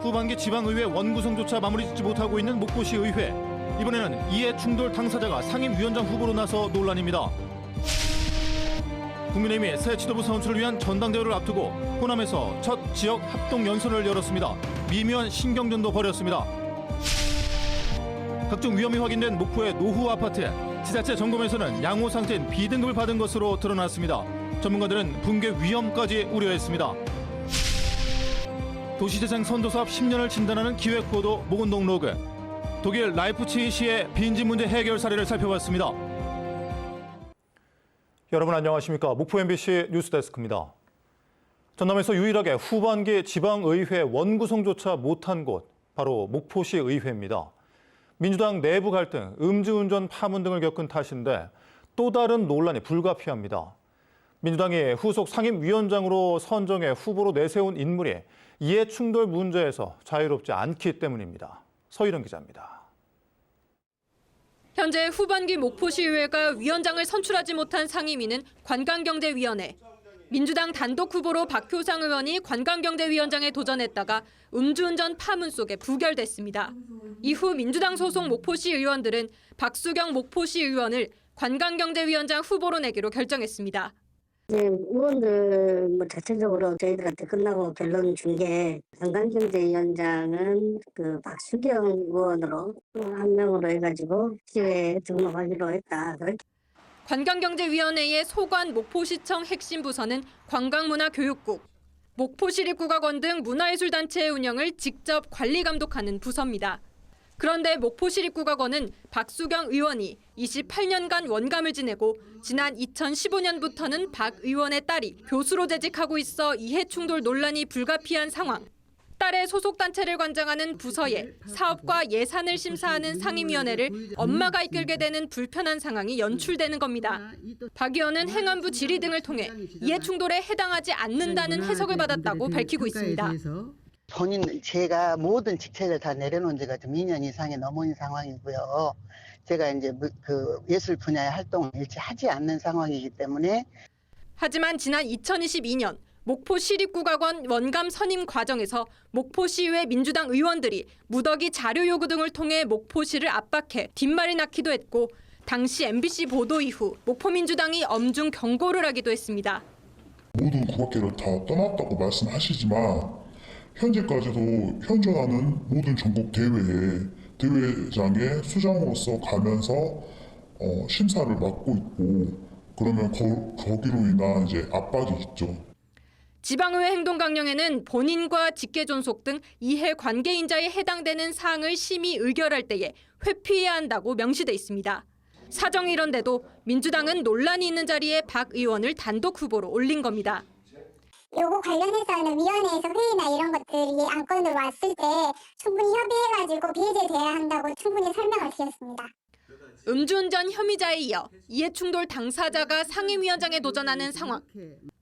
후반기 지방의회 원구성조차 마무리짓지 못하고 있는 목포시 의회. 이번에는 이해 충돌 당사자가 상임위원장 후보로 나서 논란입니다. 국민의힘이 새 지도부 선출을 위한 전당대회를 앞두고 호남에서 첫 지역 합동 연설을 열었습니다. 미묘한 신경전도 벌였습니다. 각종 위험이 확인된 목포의 노후 아파트. 지자체 점검에서는 양호 상태인 B등급을 받은 것으로 드러났습니다. 전문가들은 붕괴 위험까지 우려했습니다. 도시재생 선도사업 10년을 진단하는 기획보도 모건동 로그. 독일 라이프치히시의 빈집 문제 해결 사례를 살펴봤습니다. 여러분 안녕하십니까? 목포 MBC 뉴스데스크입니다. 전남에서 유일하게 후반기 지방의회 원구성조차 못한 곳, 바로 목포시 의회입니다. 민주당 내부 갈등, 음주운전 파문 등을 겪은 탓인데 또 다른 논란이 불가피합니다. 민주당이 후속 상임위원장으로 선정해 후보로 내세운 인물이 이해충돌 문제에서 자유롭지 않기 때문입니다. 서희령 기자입니다. 현재 후반기 목포시의회가 위원장을 선출하지 못한 상임위는 관광경제위원회. 민주당 단독 후보로 박효상 의원이 관광경제위원장에 도전했다가 음주운전 파문 속에 부결됐습니다. 이후 민주당 소속 목포시 의원들은 박수경 목포시 의원을 관광경제위원장 후보로 내기로 결정했습니다. 의원들 자체적으로 저희들한테 끝나고 결론 준 게 관광경제위원장은 박수경 의원으로 한 명으로 해가지고 시의회에 등록하기로 했다. 관광경제위원회의 소관 목포시청 핵심 부서는 관광문화교육국, 목포시립국악원 등 문화예술단체의 운영을 직접 관리 감독하는 부서입니다. 그런데 목포시립국악원은 박수경 의원이 28년간 원감을 지내고 지난 2015년부터는 박 의원의 딸이 교수로 재직하고 있어 이해충돌 논란이 불가피한 상황. 딸의 소속단체를 관장하는 부서에 사업과 예산을 심사하는 상임위원회를 엄마가 이끌게 되는 불편한 상황이 연출되는 겁니다. 박 의원은 행안부 질의 등을 통해 이해충돌에 해당하지 않는다는 해석을 받았다고 밝히고 있습니다. 본인 제가 모든 직책을 다 내려놓은 지가 좀 2년 이상이 넘은 상황이고요. 제가 이제 예술 분야의 활동을 일체 하지 않는 상황이기 때문에. 하지만 지난 2022년 목포시립국악원 원감 선임 과정에서 목포시의회 민주당 의원들이 무더기 자료 요구 등을 통해 목포시를 압박해 뒷말이 낳기도 했고 당시 MBC 보도 이후 목포민주당이 엄중 경고를 하기도 했습니다. 모두 국악계를 다 떠났다고 말씀하시지만 현재까지도 현존하는 모든 전국 대회에 대회장의 수장으로서 가면서 심사를 맡고 있고 그러면 거기로 인한 이제 압박이 있죠. 지방의회 행동강령에는 본인과 직계존속 등 이해관계인자에 해당되는 사항을 심의 의결할 때에 회피해야 한다고 명시돼 있습니다. 사정이 이런데도 민주당은 논란이 있는 자리에 박 의원을 단독 후보로 올린 겁니다. 요거 관련해서는 위원회에서 회의나 이런 것들이 안건으로 왔을 때 충분히 협의해가지고 배제돼야 한다고 충분히 설명을 드렸습니다. 음주운전 혐의자에 이어 이해충돌 당사자가 상임위원장에 도전하는 상황.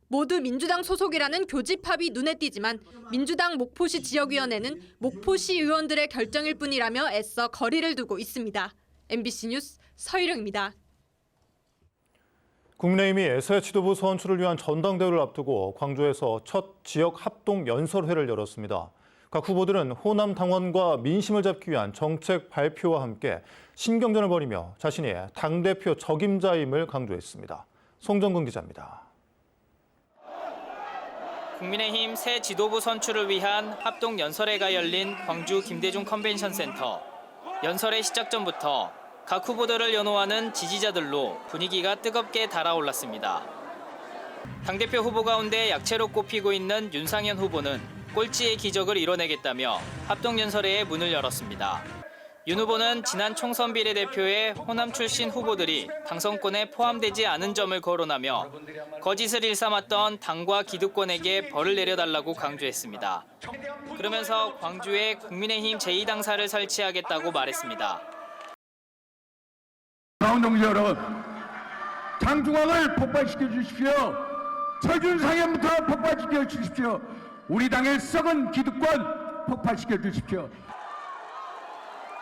모두 민주당 소속이라는 교집합이 눈에 띄지만 민주당 목포시 지역위원회는 목포시 의원들의 결정일 뿐이라며 애써 거리를 두고 있습니다. MBC 뉴스 서희령입니다. 국민의힘이 새 지도부 선출을 위한 전당대회를 앞두고 광주에서 첫 지역 합동 연설회를 열었습니다. 각 후보들은 호남 당원과 민심을 잡기 위한 정책 발표와 함께 신경전을 벌이며 자신이 당대표 적임자임을 강조했습니다. 송정근 기자입니다. 국민의힘 새 지도부 선출을 위한 합동 연설회가 열린 광주 김대중 컨벤션 센터. 연설회 시작 전부터 각 후보들을 연호하는 지지자들로 분위기가 뜨겁게 달아올랐습니다. 당대표 후보 가운데 약체로 꼽히고 있는 윤상현 후보는 꼴찌의 기적을 이뤄내겠다며 합동 연설회에 문을 열었습니다. 윤 후보는 지난 총선 비례대표의 호남 출신 후보들이 당선권에 포함되지 않은 점을 거론하며 거짓을 일삼았던 당과 기득권에게 벌을 내려달라고 강조했습니다. 그러면서 광주에 국민의힘 제2당사를 설치하겠다고 말했습니다. 당원동지 여러분, 장중앙을 폭발시켜 주십시오. 철준상현부터 폭발시켜 주십시오. 우리 당의 썩은 기득권 폭발시켜 주십시오.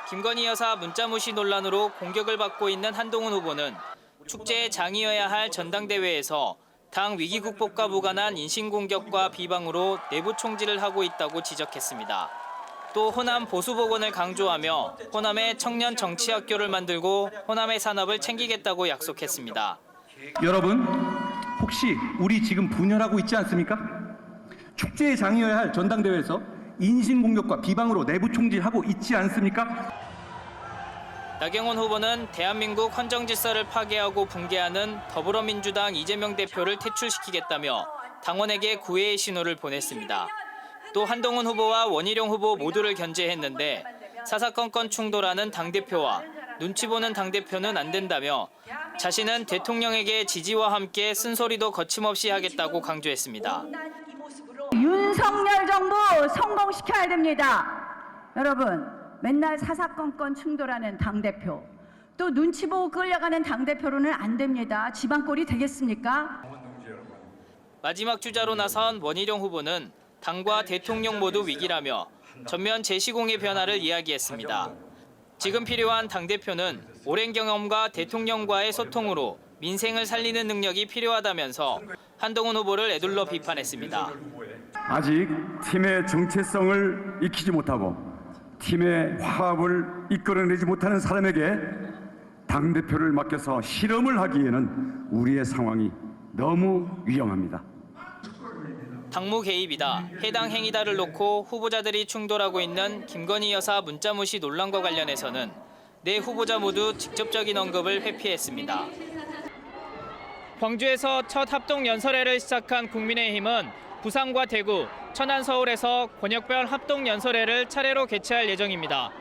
김건희 여사 문자무시 논란으로 공격을 받고 있는 한동훈 후보는 축제의 장이어야 할 전당대회에서 당 위기 극복과 무관한 인신공격과 비방으로 내부 총질을 하고 있다고 지적했습니다. 또 호남 보수복원을 강조하며 호남에 청년 정치학교를 만들고 호남의 산업을 챙기겠다고 약속했습니다. 여러분, 혹시 우리 지금 분열하고 있지 않습니까? 축제의 장이어야 할 전당대회에서 인신공격과 비방으로 내부 총질하고 있지 않습니까? 나경원 후보는 대한민국 헌정질서를 파괴하고 붕괴하는 더불어민주당 이재명 대표를 퇴출시키겠다며 당원에게 구애의 신호를 보냈습니다. 또 한동훈 후보와 원희룡 후보 모두를 견제했는데 사사건건 충돌하는 당대표와 눈치 보는 당대표는 안 된다며 자신은 대통령에게 지지와 함께 쓴소리도 거침없이 하겠다고 강조했습니다. 윤석열 정부 성공시켜야 됩니다. 여러분, 맨날 사사건건 충돌하는 당대표, 또 눈치 보고 끌려가는 당대표로는 안 됩니다. 지방꼴이 되겠습니까? 마지막 주자로 나선 원희룡 후보는 당과 대통령 모두 위기라며 전면 재시공의 변화를 이야기했습니다. 지금 필요한 당대표는 오랜 경험과 대통령과의 소통으로 민생을 살리는 능력이 필요하다면서 한동훈 후보를 에둘러 비판했습니다. 아직 팀의 정체성을 익히지 못하고 팀의 화합을 이끌어내지 못하는 사람에게 당대표를 맡겨서 실험을 하기에는 우리의 상황이 너무 위험합니다. 당무 개입이다, 해당 행위다를 놓고 후보자들이 충돌하고 있는 김건희 여사 문자무시 논란과 관련해서는 네 후보자 모두 직접적인 언급을 회피했습니다. 광주에서 첫 합동 연설회를 시작한 국민의힘은 부산과 대구, 천안, 서울에서 권역별 합동 연설회를 차례로 개최할 예정입니다.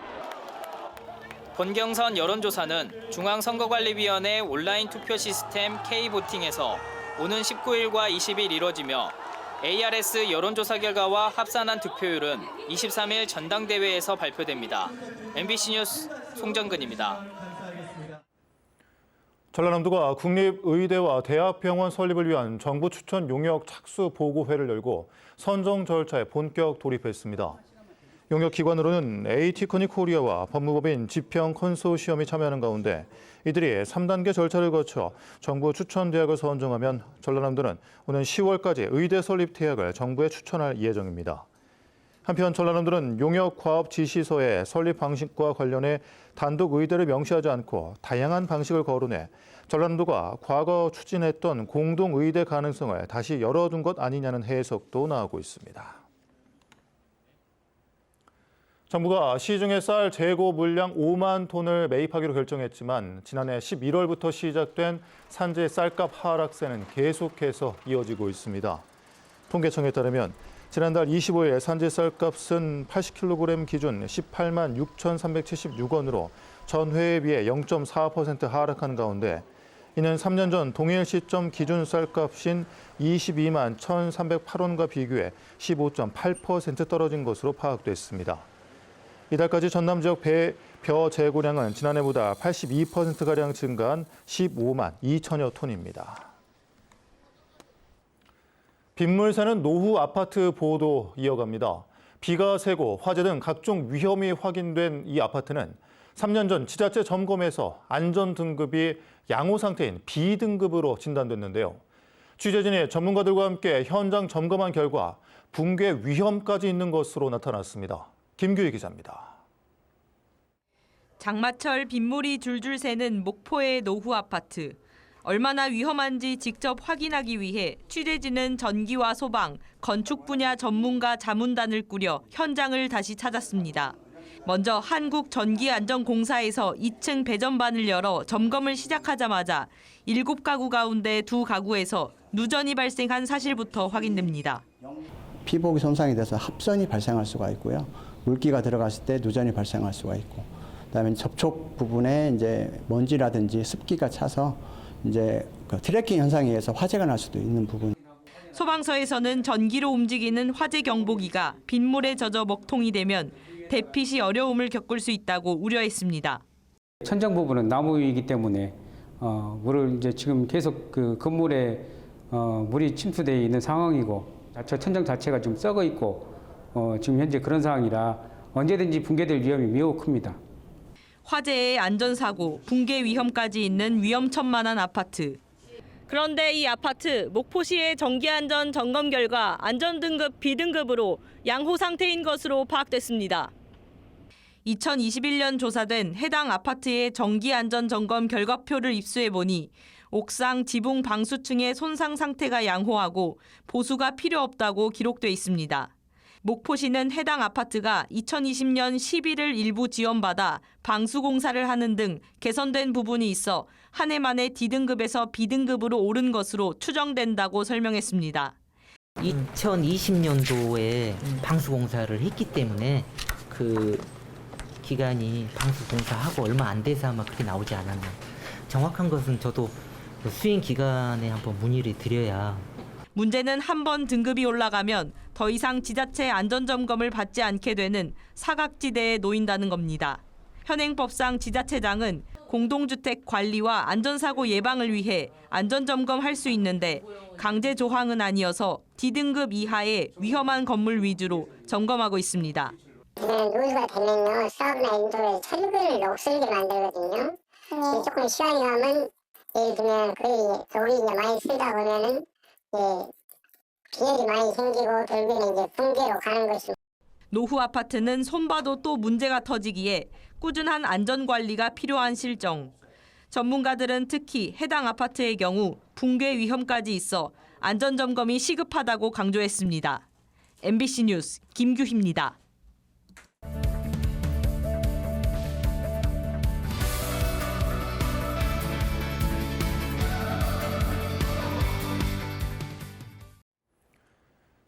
본경선 여론조사는 중앙선거관리위원회 온라인 투표 시스템 K보팅에서 오는 19일과 20일 이뤄지며 ARS 여론조사 결과와 합산한 득표율은 23일 전당대회에서 발표됩니다. MBC 뉴스 송정근입니다. 전라남도가 국립의대와 대학병원 설립을 위한 정부 추천 용역 착수 보고회를 열고 선정 절차에 본격 돌입했습니다. 용역 기관으로는 AT커니 코리아와 법무법인 지평 컨소시엄이 참여하는 가운데 이들이 3단계 절차를 거쳐 정부 추천 대학을 선정하면 전라남도는 오는 10월까지 의대 설립 대학을 정부에 추천할 예정입니다. 한편 전라남도는 용역과업 지시서의 설립 방식과 관련해 단독 의대를 명시하지 않고 다양한 방식을 거론해 전라남도가 과거 추진했던 공동의대 가능성을 다시 열어둔 것 아니냐는 해석도 나오고 있습니다. 정부가 시중에 쌀 재고 물량 5만 톤을 매입하기로 결정했지만 지난해 11월부터 시작된 산지 쌀값 하락세는 계속해서 이어지고 있습니다. 통계청에 따르면 지난달 25일 산지 쌀값은 80kg 기준 18만 6,376원으로 전회에 비해 0.4% 하락한 가운데 이는 3년 전 동일 시점 기준 쌀값인 22만 1,308원과 비교해 15.8% 떨어진 것으로 파악됐습니다. 이달까지 전남 지역 벼 재고량은 지난해보다 82%가량 증가한 15만 2천여 톤입니다. 빗물 새는 노후 아파트 보도 이어갑니다. 비가 새고 화재 등 각종 위험이 확인된 이 아파트는 3년 전 지자체 점검에서 안전 등급이 양호 상태인 B등급으로 진단됐는데요. 취재진이 전문가들과 함께 현장 점검한 결과 붕괴 위험까지 있는 것으로 나타났습니다. 김규희 기자입니다. 장마철 빗물이 줄줄 새는 목포의 노후 아파트. 얼마나 위험한지 직접 확인하기 위해 취재진은 전기와 소방, 건축 분야 전문가 자문단을 꾸려 현장을 다시 찾았습니다. 먼저 한국전기안전공사에서 2층 배전반을 열어 점검을 시작하자마자 7가구 가운데 2가구에서 누전이 발생한 사실부터 확인됩니다. 피복이 손상이 돼서 합선이 발생할 수가 있고요. 물기가 들어갔을 때 누전이 발생할 수가 있고, 그다음에 접촉 부분에 이제 먼지라든지 습기가 차서 이제 그 트래킹 현상에 의해서 화재가 날 수도 있는 부분. 소방서에서는 전기로 움직이는 화재 경보기가 빗물에 젖어 먹통이 되면 대피 시 어려움을 겪을 수 있다고 우려했습니다. 천장 부분은 나무이기 때문에 물을 이제 지금 계속 그 건물에 물이 침투되어 있는 상황이고, 저 천장 자체가 좀 썩어 있고 지금 현재 그런 상황이라 언제든지 붕괴될 위험이 매우 큽니다. 화재의 안전사고, 붕괴 위험까지 있는 위험천만한 아파트. 그런데 이 아파트 목포시의 정기안전 점검 결과 안전등급 B등급으로 양호 상태인 것으로 파악됐습니다. 2021년 조사된 해당 아파트의 정기안전점검 결과표를 입수해보니 옥상 지붕 방수층의 손상 상태가 양호하고 보수가 필요 없다고 기록돼 있습니다. 목포시는 해당 아파트가 2020년 11을 일부 지원받아 방수 공사를 하는 등 개선된 부분이 있어 한 해 만에 D등급에서 B등급으로 오른 것으로 추정된다고 설명했습니다. 2020년도에 방수 공사를 했기 때문에 그 기간이 방수 공사하고 얼마 안 돼서 아마 그렇게 나오지 않았나. 정확한 것은 저도 수행 기간에 한번 문의를 드려야. 문제는 한 번 등급이 올라가면 더 이상 지자체 안전점검을 받지 않게 되는 사각지대에 놓인다는 겁니다. 현행법상 지자체장은 공동주택 관리와 안전사고 예방을 위해 안전점검할 수 있는데 강제 조항은 아니어서 D등급 이하의 위험한 건물 위주로 점검하고 있습니다. 노후가 되면요, 사업이나 인도에 철근을 녹슬게 만들거든요. 조금 시간이 가면 예를 들면 거의 돌이 이제 많이 쓰다 보면은 빈혈이 많이 생기고 결국에는 이제 붕괴로 가는 것입니다. 노후 아파트는 손봐도 또 문제가 터지기에 꾸준한 안전관리가 필요한 실정. 전문가들은 특히 해당 아파트의 경우 붕괴 위험까지 있어 안전점검이 시급하다고 강조했습니다. MBC 뉴스 김규희입니다.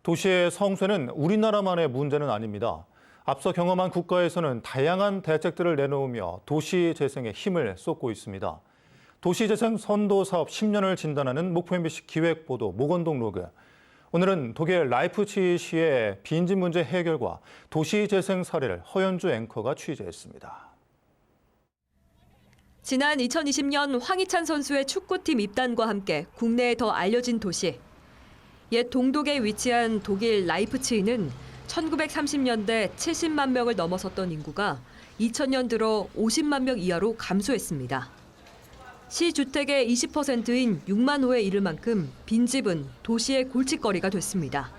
도시의 성쇠는 우리나라만의 문제는 아닙니다. 앞서 경험한 국가에서는 다양한 대책들을 내놓으며 도시 재생에 힘을 쏟고 있습니다. 도시재생 선도 사업 10년을 진단하는 목포 MBC 기획보도 모건동 로그. 오늘은 독일 라이프치히시의 빈집 문제 해결과 도시재생 사례를 허연주 앵커가 취재했습니다. 지난 2020년 황희찬 선수의 축구팀 입단과 함께 국내에 더 알려진 도시. 옛 동독에 위치한 독일 라이프치히는 1930년대 70만 명을 넘어섰던 인구가 2000년 들어 50만 명 이하로 감소했습니다. 시 주택의 20%인 6만 호에 이를 만큼 빈집은 도시의 골칫거리가 됐습니다.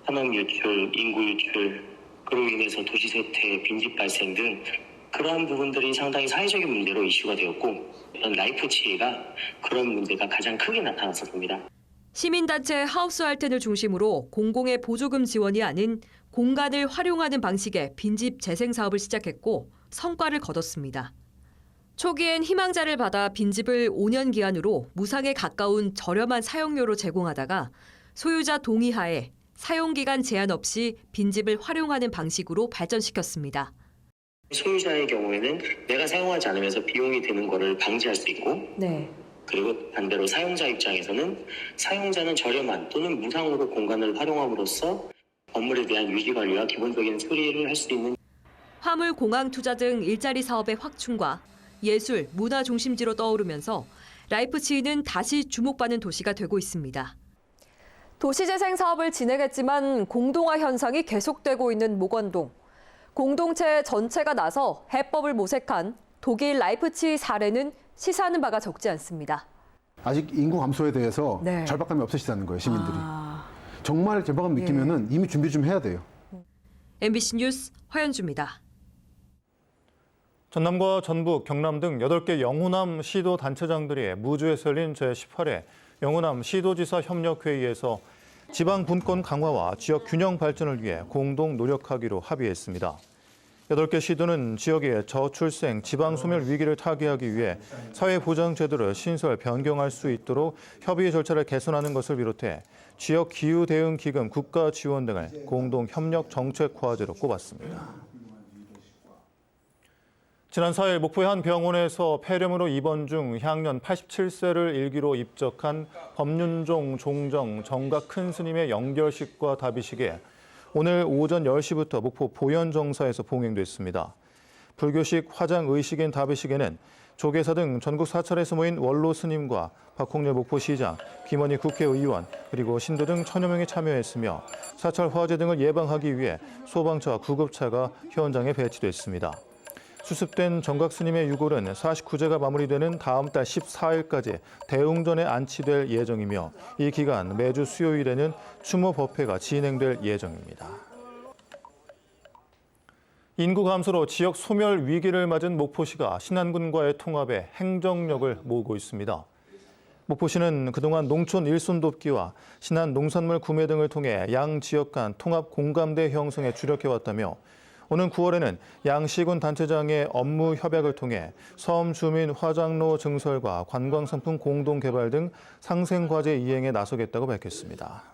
산업 유출, 인구 유출, 그로 인해서 도시 쇠퇴, 빈집 발생 등 그러한 부분들이 상당히 사회적인 문제로 이슈가 되었고 라이프치히가 그런 문제가 가장 크게 나타났었습니다. 시민단체 하우스할텐을 중심으로 공공의 보조금 지원이 아닌 공간을 활용하는 방식의 빈집 재생 사업을 시작했고 성과를 거뒀습니다. 초기엔 희망자를 받아 빈집을 5년 기한으로 무상에 가까운 저렴한 사용료로 제공하다가 소유자 동의하에 사용기간 제한 없이 빈집을 활용하는 방식으로 발전시켰습니다. 소유자의 경우에는 내가 사용하지 않으면서 비용이 드는 것을 방지할 수 있고 그리고 반대로 사용자 입장에서는 사용자는 저렴한 또는 무상으로 공간을 활용함으로써 건물에 대한 유지관리와 기본적인 수리를 할 수 있는 화물 공항 투자 등 일자리 사업의 확충과 예술, 문화 중심지로 떠오르면서 라이프치히는 다시 주목받는 도시가 되고 있습니다. 도시재생 사업을 진행했지만 공동화 현상이 계속되고 있는 모건동. 공동체 전체가 나서 해법을 모색한 독일 라이프치히 사례는 시사하는 바가 적지 않습니다. 아직 인구 감소에 대해서 절박감이 없으시다는 거예요, 시민들이. 정말 절박감 느끼면은 이미 준비 좀 해야 돼요. MBC 뉴스 허연주입니다. 전남과 전북, 경남 등 8개 영호남 시도 단체장들이 무주에서 열린 제18회 영호남 시도지사 협력회의에서 지방 분권 강화와 지역 균형 발전을 위해 공동 노력하기로 합의했습니다. 8개 시도는 지역의 저출생, 지방 소멸 위기를 타개하기 위해 사회보장 제도를 신설, 변경할 수 있도록 협의 절차를 개선하는 것을 비롯해 지역 기후 대응 기금 국가 지원 등을 공동 협력 정책 과제로 꼽았습니다. 지난 4일 목포의 한 병원에서 폐렴으로 입원 중 향년 87세를 일기로 입적한 법륜종 종정 정각 큰 스님의 영결식과 답의식이 오늘 오전 10시부터 목포 보현정사에서 봉행됐습니다. 불교식 화장 의식인 답의식에는 조계사 등 전국 사찰에서 모인 원로 스님과 박홍렬 목포시장, 김원희 국회의원, 그리고 신도 등 1000여 명이 참여했으며 사찰 화재 등을 예방하기 위해 소방차와 구급차가 현장에 배치됐습니다. 수습된 정각 스님의 유골은 49제가 마무리되는 다음 달 14일까지 대웅전에 안치될 예정이며 이 기간 매주 수요일에는 추모 법회가 진행될 예정입니다. 인구 감소로 지역 소멸 위기를 맞은 목포시가 신안군과의 통합에 행정력을 모으고 있습니다. 목포시는 그동안 농촌 일손 돕기와 신안 농산물 구매 등을 통해 양 지역 간 통합 공감대 형성에 주력해왔다며 오는 9월에는 양 시군 단체장의 업무 협약을 통해 섬 주민 화장로 증설과 관광상품 공동 개발 등 상생과제 이행에 나서겠다고 밝혔습니다.